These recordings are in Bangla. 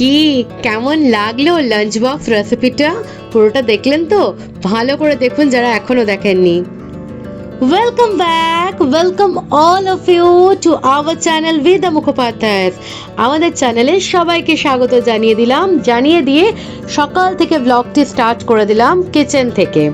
কি কেমন লাগলো লাঞ্চ বক্স রেসিপিটা? পুরোটা দেখলেন তো? ভালো করে দেখুন যারা এখনো দেখেননি। Welcome back, welcome all of you to our channel Beda Mukhopadhyay. আমাদের চ্যানেলে সবাইকে স্বাগত জানিয়ে দিয়ে সকাল থেকে ব্লগটি স্টার্ট করে দিলাম কিচেন থেকে।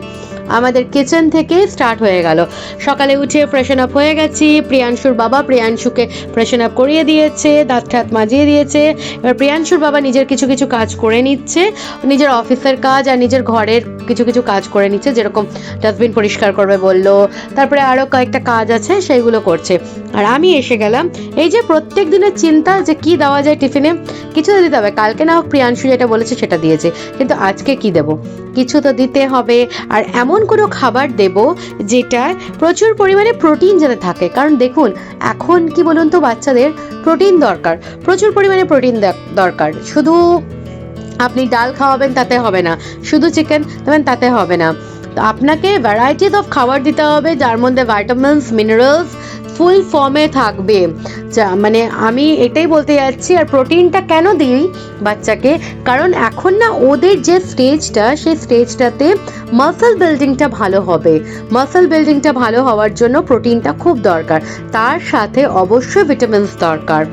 আমাদের কিচেন থেকে স্টার্ট হয়ে গেল। সকালে উঠে ফ্রেশন আপ হয়ে গেছি। প্রিয়াংশুর বাবা প্রিয়াংশুকে ফ্রেশন আপ করিয়ে দিয়েছে, দাঁত ঠাত মাজিয়ে দিয়েছে। এবার প্রিয়াংশুর বাবা নিজের কিছু কিছু কাজ করে নিচ্ছে, নিজের অফিসের কাজ আর নিজের ঘরের কিছু কিছু কাজ করে নিচ্ছে, যেরকম ডাস্টবিন পরিষ্কার করবে বললো, তারপরে আরও কয়েকটা কাজ আছে সেইগুলো করছে। আর আমি এসে গেলাম। এই যে প্রত্যেক দিনের চিন্তা যে কি দেওয়া যায় টিফিনে, কিছু তো দিতে হবে। কালকে না হোক প্রিয়াংশু যেটা বলেছে সেটা দিয়েছে, কিন্তু আজকে কি দেব? কিছু তো দিতে হবে। আর এমন কোনো খাবার দেব যেটায় প্রচুর পরিমাণে প্রোটিন যাতে থাকে। কারণ দেখুন, এখন কি বলুন তো, বাচ্চাদের প্রোটিন দরকার, প্রচুর পরিমাণে প্রোটিন দরকার। শুধু আপনি ডাল খাওয়াবেন তাতে হবে না, শুধু চিকেন দেবেন তাতে হবে না। তো আপনাকে ভ্যারাইটিস অফ খাবার দিতে হবে, যার মধ্যে ভাইটামিনস মিনারেলস ফুল ফর্মে থাকবে। মানে আমি এটাই বলতে যাচ্ছি। আর প্রোটিনটা কেন দিই বাচ্চাকে? কারণ এখন না ওদের যে স্টেজটা, সেই স্টেজটাতে মাসল বিল্ডিংটা ভালো হবে। মাসল বিল্ডিংটা ভালো হওয়ার জন্য প্রোটিনটা খুব দরকার, তার সাথে অবশ্যই ভিটামিনস দরকার।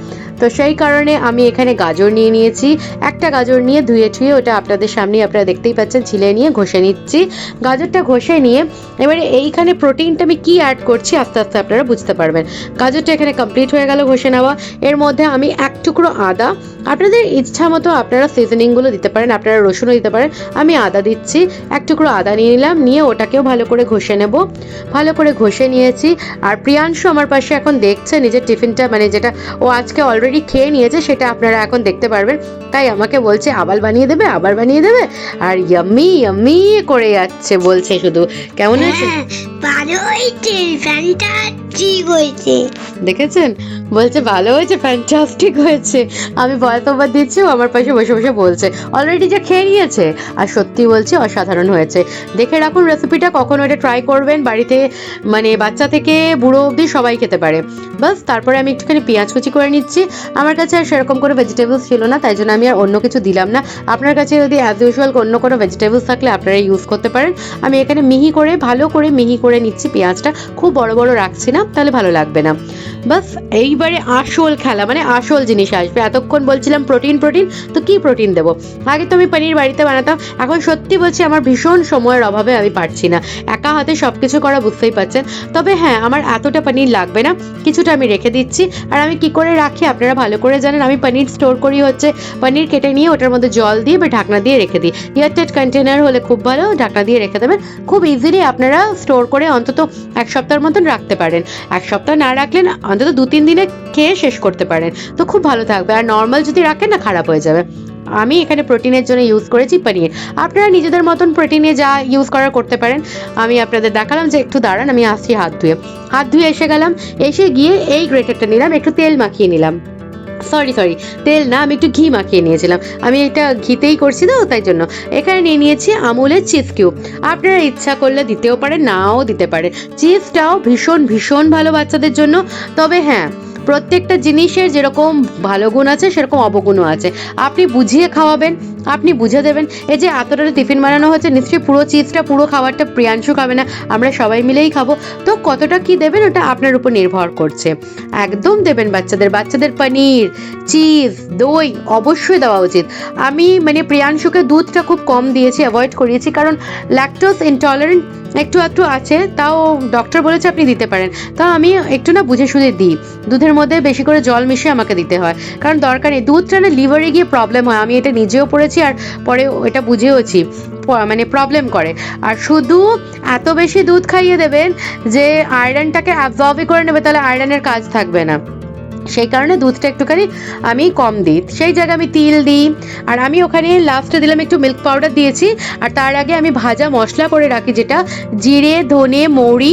তো সেই কারণে আমি এখানে গাজর নিয়ে নিয়েছি। একটা গাজর নিয়ে ধুয়ে ঠুয়ে ওটা আপনাদের সামনে আপনারা দেখতেই পাচ্ছেন, ছিলে নিয়ে ঘষে নিচ্ছি। গাজরটা ঘষে নিয়ে এবারে এইখানে প্রোটিনটা আমি কি অ্যাড করছি আস্তে আস্তে আপনারা বুঝতে পারবেন। গাজরটা এখানে কমপ্লিট হয়ে গেল ঘষে নেওয়া। এর মধ্যে আমি এক টুকরো আদা, আপনাদের ইচ্ছা মতো আপনারা সিজনিংগুলো দিতে পারেন, আপনারা রসুনও দিতে পারেন। আমি আদা দিচ্ছি, এক টুকরো আদা নিয়ে নিলাম, নিয়ে ওটাকেও ভালো করে ঘষে নেব। ভালো করে ঘষে নিয়েছি। আর প্রিয়াংশু আমার পাশে এখন দেখছে নিজের টিফিনটা, মানে যেটা ও আজকে অলরেডি খেয়ে নিয়েছে সেটা আপনারা এখন দেখতে পারবেন। তাই আমাকে বলছে আবার বানিয়ে দেবে, আবার বানিয়ে দেবে। আর ইয়াম্মি ইয়াম্মি করে যাচ্ছে, বলছে শুধু। কেমন আছে? ভালো হয়েছে, ফ্যান্টাস্টিক হয়েছে। দেখেছেন, বলছে ভালো হয়েছে, ফ্যান্টাস্টিক হয়েছে। আমি বয়তবার দিচ্ছি, ও আমার পাশে বসে বসে বলছে অলরেডি যে খেয়ে নিয়েছে। আর সত্যি বলছি অসাধারণ হয়েছে। দেখে রাখুন রেসিপিটা, কখনো এটা ট্রাই করবেন বাড়িতে। মানে বাচ্চা থেকে বুড়ো অবধি সবাই খেতে পারে। বাস তারপরে আমি একটুখানি পেঁয়াজ কুচি করে নিচ্ছি। আমার কাছে আর সেরকম করে ভেজিটেবলস ছিল না, তাই জন্য আমি আর অন্য কিছু দিলাম না। আপনার কাছে যদি অ্যাজ ইউজুয়াল অন্য কোনো ভেজিটেবলস থাকলে আপনারা ইউজ করতে পারেন। আমি এখানে মিহি করে ভালো করে মিহি করে নিচ্ছি পেঁয়াজটা, খুব বড় বড় রাখছি না, তাহলে ভালো লাগবে না। বাস এইবারে আসল খেলা, মানে আসল জিনিস আসবে। এতক্ষণ বলছিলাম প্রোটিন প্রোটিন, তো কি প্রোটিন দেবো? আগে তো আমি পনির বাড়িতে বানাতাম, এখন সত্যি বলছি আমার ভীষণ সময়ের অভাবে আমি পারছি না একা হাতে সব কিছু করা, বুঝতেই পারছেন। তবে হ্যাঁ, আমার এতটা পনির লাগবে না, কিছুটা আমি রেখে দিচ্ছি। আর আমি কি করে রাখি আপনারা ভালো করে জানেন। আমি পনির স্টোর করি হচ্ছে, পনির কেটে নিয়ে ওটার মধ্যে জল দিয়ে বা ঢাকনা দিয়ে রেখে দিই। এয়ারটাইট কন্টেনার হলে খুব ভালো, ঢাকনা দিয়ে রেখে দেবেন। খুব ইজিলি আপনারা স্টোর করে অন্তত এক সপ্তাহের মতন রাখতে পারেন। এক সপ্তাহ না রাখলে না, অন্তত 2-3 দিনে খেয়ে শেষ করতে পারেন, তো খুব ভালো থাকবে। আর নর্মাল যদি রাখেন না, খারাপ হয়ে যাবে। আমি এখানে প্রোটিনের জন্য ইউজ করেছি পনির। আপনারা নিজেদের মতন প্রোটিনে যা ইউজ করার করতে পারেন। আমি আপনাদের দেখালাম যে একটু দাঁড়ান, আমি আসছি হাত ধুয়ে এসে গেলাম। এসে গিয়ে এই গ্রেটারটা নিলাম, একটু তেল মাখিয়ে নিলাম। সরি তেল না, আমি একটু ঘি মাখিয়ে নিয়েছিলাম। আমি এটা ঘিতেই করছি তো, তাই জন্য। এখানে নিয়ে নিয়েছি আমুলের চিজ কিউব। আপনারা ইচ্ছা করলে দিতেও পারেন, নাও দিতে পারেন। চিজটাও ভীষণ ভীষণ ভালো বাচ্চাদের জন্য। তবে হ্যাঁ, প্রত্যেকটা জিনিসের যেরকম ভালো গুণ আছে সেরকম অবগুণও আছে। আপনি বুঝিয়ে খাওয়াবেন, আপনি বুঝে দেবেন। এই যে এতটা টিফিন বানানো হচ্ছে, নিশ্চয়ই পুরো চিজটা, পুরো খাবারটা প্রিয়াংশু খাবে না, আমরা সবাই মিলেই খাবো। তো কতটা কি দেবেন ওটা আপনার উপর নির্ভর করছে। একদম দেবেন বাচ্চাদের পনির, চিজ, দই অবশ্যই দেওয়া উচিত। আমি মানে প্রিয়াংশুকে দুধটা খুব কম দিয়েছি, অ্যাভয়েড করিয়েছি, কারণ ল্যাকটোজ ইনটলারেন্ট একটু একটু আছে। তাও ডক্টর বলেছে আপনি দিতে পারেন, তাও আমি একটু না বুঝে শুনে দিই। দুধের মধ্যে বেশি করে জল মিশিয়ে আমাকে দিতে হয়, কারণ দরকার নেই। দুধটা না লিভারে গিয়ে প্রবলেম হয়, আমি এটা নিজেও পড়েছি আর পরে এটা বুঝেওছি, মানে প্রবলেম করে। আর শুধু এত বেশি দুধ খাইয়ে দেবেন যে আয়রনটাকে অ্যাবজর্বই করে নেবে, তাহলে আয়রনের কাজ থাকবে না। সেই কারণে দুধটা একটুখানি আমি কম দিই। সেই জায়গায় আমি তিল দিই। আর আমি ওখানে লাস্টে দিলাম একটু মিল্ক পাউডার দিয়েছি। আর তার আগে আমি ভাজা মশলা করে রাখি, যেটা জিরে, ধনে, মৌরি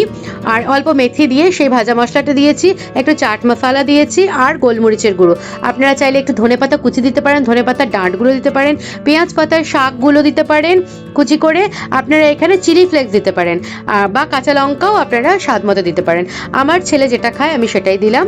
আর অল্প মেথি দিয়ে সেই ভাজা মশলাটা দিয়েছি। একটু চাট মশলা দিয়েছি আর গোলমরিচের গুঁড়ো। আপনারা চাইলে একটু ধনেপাতা কুচি দিতে পারেন, ধনেপাতার ডাঁটগুলো দিতে পারেন, পেঁয়াজ পাতার শাকগুলো দিতে পারেন কুচি করে। আপনারা এখানে চিলি ফ্লেক্স দিতে পারেন, বা কাঁচা লঙ্কাও আপনারা স্বাদ মতো দিতে পারেন। আমার ছেলে যেটা খায় আমি সেটাই দিলাম।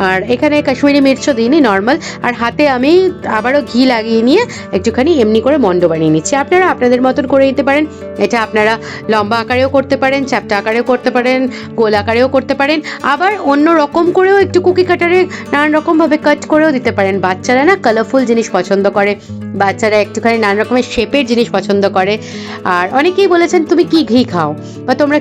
আর এখানে এখানে কাশ্মীরি মির্চও দিইনি, নর্মাল। আর হাতে আমি আবারও ঘি লাগিয়ে নিয়ে একটুখানি এমনি করে মণ্ড বানিয়ে নিচ্ছি। আপনারা আপনাদের মতন করে দিতে পারেন। এটা আপনারা লম্বা আকারেও করতে পারেন, চ্যাপ্টা আকারেও করতে পারেন, গোল আকারেও করতে পারেন, আবার অন্য রকম করেও একটু কুকি কাটারে নানান রকমভাবে কাট করেও দিতে পারেন। বাচ্চারা না কালারফুল জিনিস পছন্দ করে, বাচ্চারা একটুখানি নানা রকমের শেপের জিনিস পছন্দ করে। আর অনেকেই বলেছেন তুমি কি ঘি খাও বা তোমরা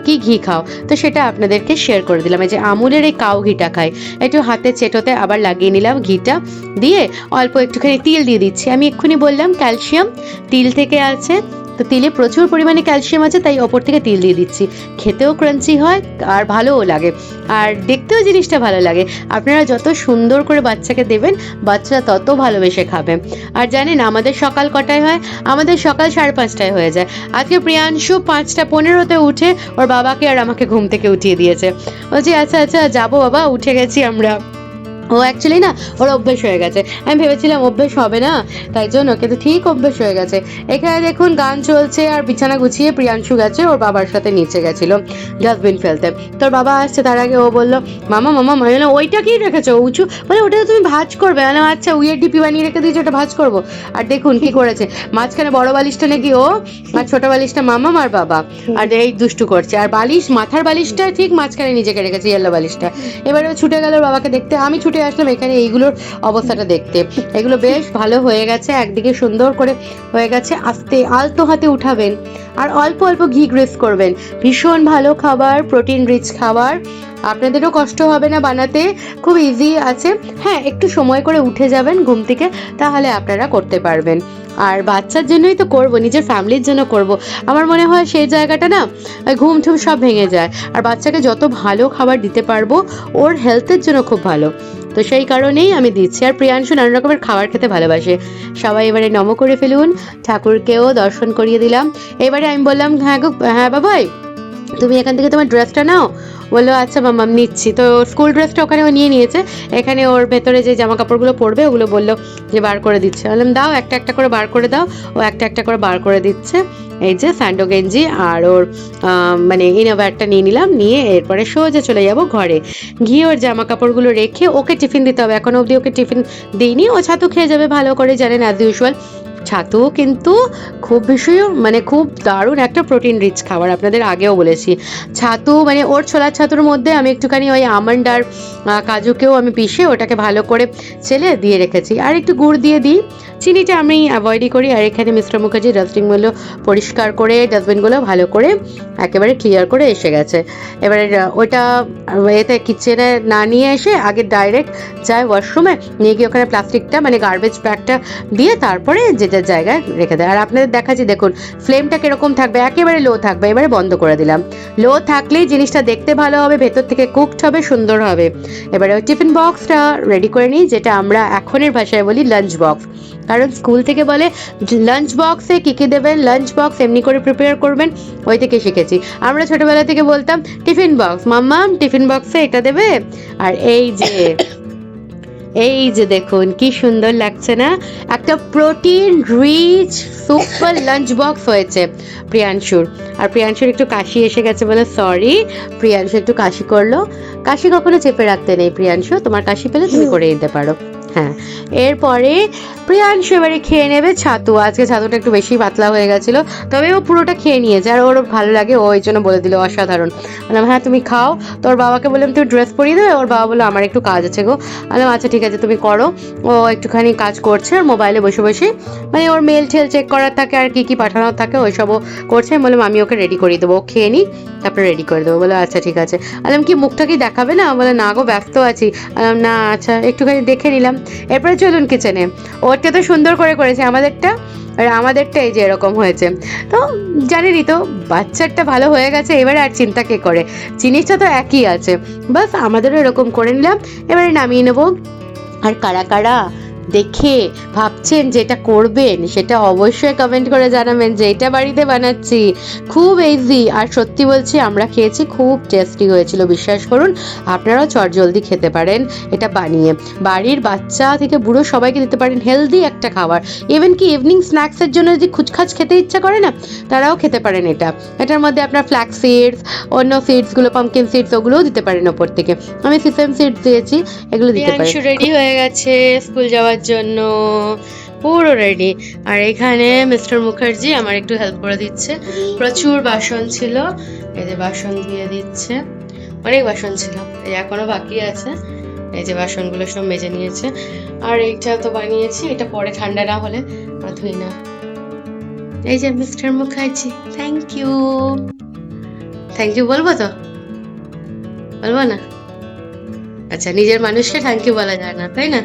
কি ঘি খাও, তো সেটা আপনাদেরকে শেয়ার করে দিলাম। এই যে আমুলের এই কাউ ঘিটা খাই, একটু হাতে চেটোতে আবার লাগিয়ে নিলাম ঘিটা দিয়ে, অল্প একটুখানি তিল দিয়ে দিচ্ছি। আমি এক্ষুনি বললাম ক্যালসিয়াম তিল থেকে আছে, তো তিলে প্রচুর পরিমাণে ক্যালসিয়াম আছে, তাই ওপর থেকে তিল দিয়ে দিচ্ছি। খেতেও ক্রাঞ্চি হয় আর ভালোও লাগে, আর দেখতেও জিনিসটা ভালো লাগে। আপনারা যত সুন্দর করে বাচ্চাকে দেবেন, বাচ্চারা তত ভালোবেসে খাবে। আর জানেন আমাদের সকাল কটায় হয়? আমাদের সকাল 5:30টায় হয়ে যায়। আজকে প্রিয়াংশু 5:15-তে উঠে ওর বাবাকে আর আমাকে ঘুম থেকে উঠিয়ে দিয়েছে। বলছি আচ্ছা আচ্ছা যাবো বাবা, উঠে গেছি আমরা। ও অ্যাকচুয়ালি না ওর অভ্যেস হয়ে গেছে, আমি ভেবেছিলাম অভ্যেস হবে না, তাই জন্য, কিন্তু ঠিক অভ্যেস হয়ে গেছে। এখানে দেখুন গান চলছে আর বিছানা গুছিয়ে প্রিয়াংশু গেছে ওর বাবার সাথে নিচে গেছিল ডাস্টবিন ফেলতে। তোর বাবা আসছে, তার আগে ও বললো মামা মামা, আমি বললাম ওইটা কি রেখেছো উঁচু? বলে ওটা তো তুমি ভাঁজ করবে। আমি বললাম আচ্ছা উইয়ের ডিপি বানিয়ে রেখে দিয়েছো, ওটা ভাঁজ করবো। আর দেখুন কি করেছে, মাঝখানে বড় বালিশটা নাকি ও, আর ছোট বালিশটা মামা আর বাবা, আর এই দুষ্টু করছে। আর বালিশ, মাথার বালিশটা ঠিক মাঝখানে নিজেকে রেখেছে, ইয়েলো বালিশটা। এবারে ও ছুটে গেল ওর বাবাকে দেখতে, আমি ছুটে আসলাম এখানে এইগুলোর অবস্থাটা দেখতে। এগুলো বেশ ভালো হয়ে গেছে, একদিকে সুন্দর করে হয়ে গেছে। আস্তে আলতো হাতে উঠাবেন আর অল্প অল্প ঘি গ্রেস করবেন। ভীষণ ভালো খাবার, প্রোটিন রিচ খাবার, আপনাদেরও কষ্ট হবে না বানাতে, খুব ইজি আছে। হ্যাঁ একটু সময় করে উঠে যাবেন ঘুম থেকে, তাহলে আপনারা করতে পারবেন। আর বাচ্চার জন্যই তো করব, নিজের ফ্যামিলির জন্য করব। আমার মনে হয় সেই জায়গাটা না ঘুম ঠুম সব ভেঙে যায়। আর বাচ্চাকে যত ভালো খাবার দিতে পারবো ওর হেলথের জন্য খুব ভালো, তো সেই কারণেই আমি দিচ্ছি। আর প্রিয়াংশু নানা রকমের খাবার খেতে ভালোবাসে। সবাই এবারে নম করে ফেলুন, ঠাকুরকেও দর্শন করিয়ে দিলাম। এবারে আমি বললাম হ্যাঁ গো, হ্যাঁ বাবাই তুমি এখান থেকে তোমার ড্রেসটা নাও। বললো আচ্ছা মাম্মা নিচ্ছি। তো স্কুল ড্রেসটা ওখানে ও নিয়ে নিয়েছে, এখানে ওর ভেতরে যে জামা কাপড়গুলো পরবে ওগুলো বললো যে বার করে দিচ্ছে। বললাম দাও একটা একটা করে বার করে দাও। ও একটা একটা করে বার করে দিচ্ছে। এই যে স্যান্ডো গেঞ্জি আর ওর মানে ইনোভারটা নিয়ে নিলাম, নিয়ে এরপরে সোজা চলে যাব ঘরে গিয়ে ওর জামা কাপড়গুলো রেখে ওকে টিফিন দিতে হবে। এখনো অবধি ওকে টিফিন দিইনি, ও ছাতু খেয়ে যাবে ভালো করে, জানেন অ্যাজ ইউজুয়াল। ছাতু কিন্তু খুব বেশি মানে খুব দারুণ একটা প্রোটিন রিচ খাবার, আপনাদের আগেও বলেছি। ছাতু মানে ওর ছোলার ছাতুর মধ্যে আমি একটুখানি ওই আমন্ড আর কাজুকেও আমি পিষে ওটাকে ভালো করে ছেলে দিয়ে রেখেছি, আর একটু গুড় দিয়ে দিই। চিনিটা আমি অ্যাভয়েডই করি। আর এখানে মিস্টার মুখার্জি ডাস্টবিনগুলো পরিষ্কার করে, ডাস্টবিনগুলো ভালো করে একেবারে ক্লিয়ার করে এসে গেছে। এবারে ওটা এতে কিচেনে না নিয়ে এসে আগে ডাইরেক্ট যায় ওয়াশরুমে, নিয়ে গিয়ে ওখানে প্লাস্টিকটা মানে গার্বেজ ব্যাগটা দিয়ে তারপরে যেটা জায়গায় রেখে দেয়। আর আপনাদের দেখাচ্ছি দেখুন ফ্লেমটা কিরকম থাকবে, একেবারে লো থাকবে। এবারে বন্ধ করে দিলাম। লো থাকলেই জিনিসটা দেখতে ভালো হবে, ভেতর থেকে কুকড হবে, সুন্দর হবে। এবারে ওই টিফিন বক্সটা রেডি করে নিই, যেটা আমরা এখনের ভাষায় বলি লাঞ্চ বক্স। কারণ স্কুল থেকে বলে লাঞ্চ বক্সে কী কী দেবেন, লাঞ্চ বক্স এমনি করে প্রিপেয়ার করবেন, ওই থেকে শিখেছি। আমরা ছোটোবেলা থেকে বলতাম টিফিন বক্স, মাম্মা টিফিন বক্সে এটা দেবে। আর এই যে দেখুন কি সুন্দর লাগছে না, একটা protein rich super lunch box হয়েছে প্রিয়াংশুর। আর প্রিয়াংশুর একটু কাশি এসে গেছে বলে সরি, প্রিয়াংশু একটু কাশি করলো। কাশি কখনো চেপে রাখতে নেই প্রিয়াংশু, তোমার কাশি পেলে তুমি করে দিতে পারো। হ্যাঁ এরপরে প্রিয়াংশু এবারে খেয়ে নেবে ছাতু। আজকে ছাতুটা একটু বেশি পাতলা হয়ে গেছিলো, তবে ও পুরোটা খেয়ে নিয়েছে আর ওর ভালো লাগে, ও এই জন্য বলে দিল অসাধারণ। বললাম হ্যাঁ তুমি খাও। তোর বাবাকে বললাম তুই ড্রেস পরিয়ে দেবে, ওর বাবা বললো আমার একটু কাজ আছে গো। বললাম আচ্ছা ঠিক আছে তুমি করো। ও একটুখানি কাজ করছে আর মোবাইলে বসে বসে মানে ওর মেল ঠেল চেক করার থাকে আর কি পাঠানোর থাকে ওইসবও করছে। আমি বললাম আমি ওকে রেডি করিয়ে দেবো, ও খেয়ে নিই তারপরে রেডি করে দেবো। বলো আচ্ছা ঠিক আছে। বললাম কি মুখটা কি দেখাবে না? বলে না গো ব্যস্ত আছি। বললাম না আচ্ছা একটুখানি দেখে নিলাম। এরপরে চলুন কিচেনে। ওরটা তো সুন্দর করে করেছে, আমাদেরটা আর আমাদেরটা এই যে এরকম হয়েছে। তো জানেনই তো বাচ্চারটা ভালো হয়ে গেছে, এবারে আর চিন্তা কে করে, জিনিসটা তো একই আছে, বাস আমাদেরও এরকম করে নিলাম। এবারে নামিয়ে নেবো। আর কারা কারা দেখে ভাবছেন যেটা করবেন সেটা অবশ্যই কমেন্ট করে জানাবেন যে এটা বাড়িতে বানাচ্ছি। খুব ইজি, আর সত্যি বলছি আমরা খেয়েছি, খুব টেস্টি হয়েছিল, বিশ্বাস করুন। আপনারাও চটজলদি খেতে পারেন এটা বানিয়ে, বাড়ির বাচ্চা থেকে বুড়ো সবাইকে দিতে পারেন, হেলদি একটা খাবার। ইভেন কি ইভিনিং স্ন্যাক্সের জন্য যদি খুচখাচ খেতে ইচ্ছা করে না, তারাও খেতে পারেন এটা। এটার মধ্যে আপনার ফ্ল্যাক্স সিডস, অন্য সিডসগুলো, পামকিন সিডস, ওগুলোও দিতে পারেন ওপর থেকে। আমি সিসেম সিডস দিয়েছি, এগুলো দিতে পারেন। রেডি হয়ে গেছে স্কুল যাওয়ার জন্য, পুরো রেডি। আর এখানে মিস্টার মুখার্জি আমার একটু হেল্প করে দিচ্ছে। প্রচুর বাসন ছিল, এই যে বাসন ধুয়ে দিচ্ছে, অনেক বাসন ছিল, এই এখনো বাকি আছে। এই যে বাসনগুলো সব মেজে নিয়েছে। আর এইটা তো বানিয়েছি, এটা পরে ঠান্ডা না হলে আর ধুই না। এই যে mister Mukherjee, thank you. Thank you বলবো তো, বলবো না? আচ্ছা, নিজের মানুষকে থ্যাংক ইউ বলা যায় না, তাই না?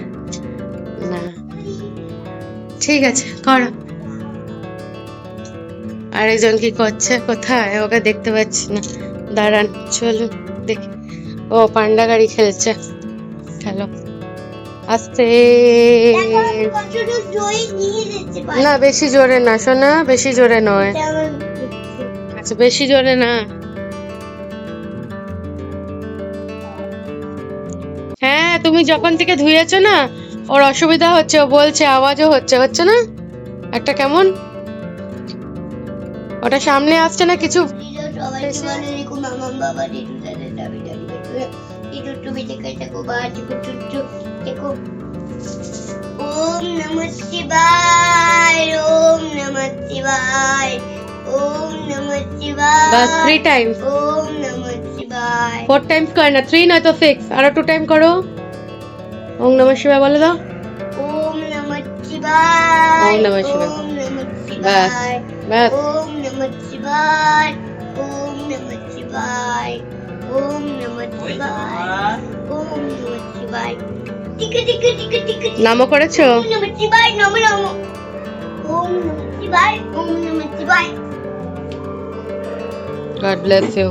না, ঠিক আছে, করো। আরেকজন কি করছে, কোথায়? ওকে দেখতে পাচ্ছি না, দাঁড়ান, চলুন দেখি। ও পান্ডা গাড়ি খেলছে, খেলো আস্তে। না বেশি জোরে না শোনা, বেশি জোরে নয়। আচ্ছা, বেশি জোরে না। হ্যাঁ, তুমি যখন থেকে ধুয়েছো না, ওর অসুবিধা হচ্ছে, ও বলছে, আওয়াজও হচ্ছে, হচ্ছে না একটা কেমন, ওটা সামনে আসছে না কিছু। ওম নমঃ শিবায়, ওম নমঃ শিবায়, ওম নমঃ শিবায়। বাস 3 টাইমস। ওম নমঃ শিবায়। 4 টাইমস করে না, 3 নয় তো 6, আরো 2 টাইম করো। ওম নমঃ শিবায় বলে দাও। ওম নমঃ শিবায়, ওম নমঃ শিবায়। ওম নমঃ বাস শিবায়, বাস। ওম নমঃ শিবায়, ওম নমঃ শিবায়, ওম নমঃ শিবায়, ওম নমঃ শিবায়। টিকে টিকে টিকে টিকে। নামও করেছো? ওম নমঃ শিবায়, নমঃ নমঃ। ওম নমঃ শিবায়, ওম নমঃ শিবায়। God bless you.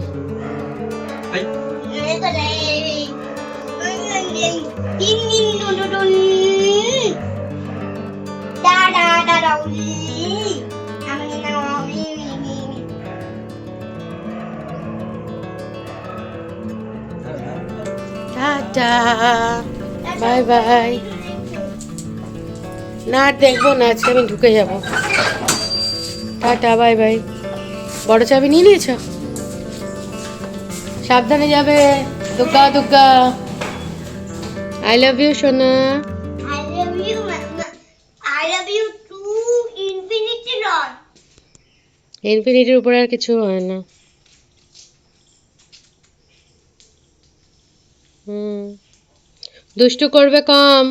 Tata, bye bye. না আর দেখবো না, আজকে আমি ঢুকে যাবো। Tata, bye bye. বড় চাবি নিয়ে নিয়েছো? সাবধানে যাবে, দুগ্গা দুগ্গা। আই লাভ ইউ সোনা। I love you, Mama. I love you to infinity Lord. ইনফিনিটির উপরে আর কিছু হয় না। দুষ্টু করবে কম,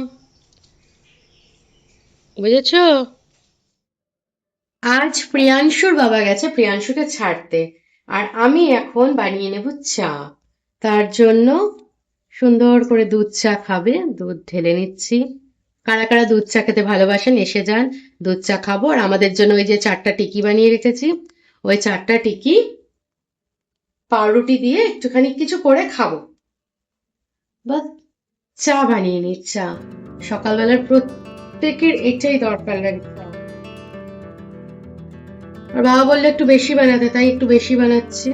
বুঝেছো? আজ প্রিয়াংশুর বাবা গেছে প্রিয়াংশুকে ছাড়তে, আর আমি এখন বানিয়ে নেব চা। তার জন্য সুন্দর করে দুধ চা খাবে, দুধ ঢেলে নিচ্ছি। কারা কারা দুধ চা খেতে ভালোবাসেন এসে যান, দুধ চা খাবো। আর আমাদের জন্য ওই যে 4টা টিকি বানিয়ে রেখেছি, ওই 4টা টিকি পাউরুটি দিয়ে একটুখানি কিছু করে খাবো। বাস, চা বানিয়ে নি, চা। সকালবেলার প্রত্যেকের এটাই দরকার লাগে। আর বাবা বললে একটু বেশি বানাতে, তাই একটু বেশি বানাচ্ছি।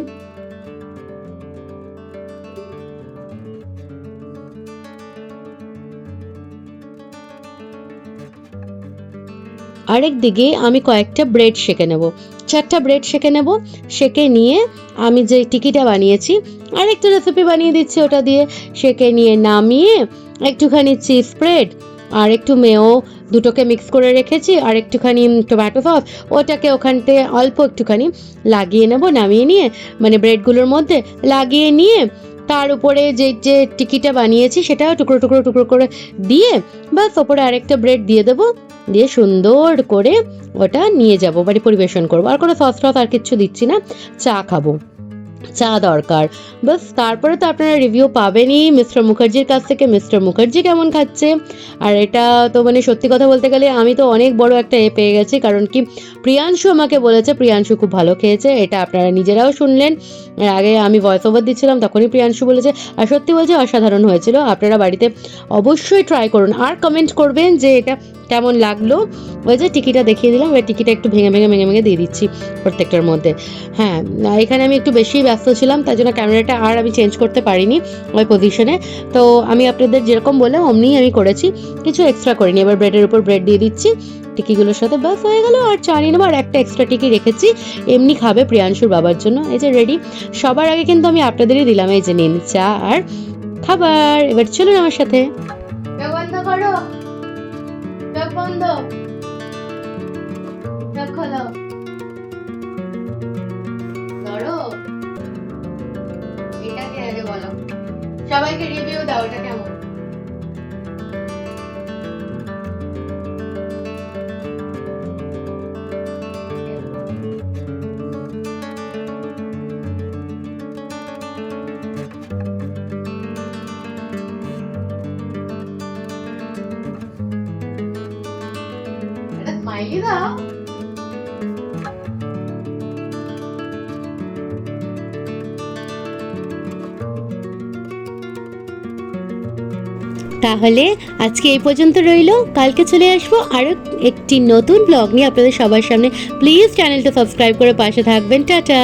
আরেক দিকে আমি কয়েকটা ব্রেড সেঁকে নেব, 4টা ব্রেড সেঁকে নেব। সেঁকে নিয়ে আমি যে টিকিটা বানিয়েছি আরেকটা রেসিপি বানিয়ে দিচ্ছি, ওটা দিয়ে সেঁকে নিয়ে নামিয়ে একটুখানি চিজ স্প্রেড আর একটু মেয়ো, দুটোকে মিক্স করে রেখেছি, আর একটুখানি টমেটো সস, ওটাকে ওখানতে অল্প একটুখানি লাগিয়ে নেব। নামিয়ে নিয়ে মানে ব্রেডগুলোর মধ্যে লাগিয়ে নিয়ে তার উপরে যে যে টিকিটা বানিয়েছি সেটা টুকরো টুকরো টুকরো করে দিয়ে বাস ওপরে আরেকটা ব্রেড দিয়ে দেবো, দিয়ে সুন্দর করে ওটা নিয়ে যাব বাড়ি, পরিবেশন করবো। আর কোনো সস টস আর কিচ্ছু দিচ্ছি না, চা খাবো। চা দরকার। বাস তারপরে তো আপনারা রিভিউ পাবেনই মিস্টার মুখার্জির কাছ থেকে, মিস্টার মুখার্জি কেমন খাচ্ছে। আর এটা তো মানে সত্যি কথা বলতে গেলে আমি তো অনেক বড় একটা পেয়ে গেছি, কারণ কি প্রিয়াংশু আমাকে বলেছে প্রিয়াংশু খুব ভালো খেয়েছে, এটা আপনারা নিজেরাও শুনলেন। এর আগে আমি ভয়েস ওভার দিচ্ছিলাম তখনই প্রিয়াংশু বলেছে, আর সত্যি বলছে অসাধারণ হয়েছিল। আপনারা বাড়িতে অবশ্যই ট্রাই করুন আর কমেন্ট করবেন যে এটা কেমন লাগলো। ওই যে টিকিটা দেখিয়ে দিলাম, এবার টিকিটা একটু ভেঙে ভেঙে ভেঙে ভেঙে দিয়ে দিচ্ছি প্রত্যেকটার মধ্যে। হ্যাঁ, এখানে আমি একটু বেশি ব্যস্ত ছিলাম, তাই জন্য ক্যামেরাটা আর আমি চেঞ্জ করতে পারিনি ওই পজিশনে। তো আমি আপনাদের যেরকম বললাম অমনিই আমি করেছি, কিছু এক্সট্রা করিনি। এবার ব্রেডের উপর ব্রেড দিয়ে দিচ্ছি টিকিগুলোর সাথে, বাস হয়ে গেল। আর চা নিয়ে নেবো, আর একটা এক্সট্রা টিকি রেখেছি এমনি খাবে প্রিয়াংশুর বাবার জন্য। এই যে রেডি, সবার আগে কিন্তু আমি আপনাদেরই দিলাম, এই যে নিন চা আর খাবার। এবার চলুন আমার সাথে। বন্ধ করো, চোখ বন্ধ, চোখ খোলো, ধরো। এটা কি আগে বলো, সবাইকে রিভিউ দাও এটা কেমন। এটা স্মাইলি দাও। তাহলে আজকে এই পর্যন্ত রইলো, কালকে চলে আসবো আরও একটি নতুন ব্লগ নিয়ে আপনাদের সবার সামনে। প্লিজ চ্যানেলটা সাবস্ক্রাইব করে পাশে থাকবেন। টাটা।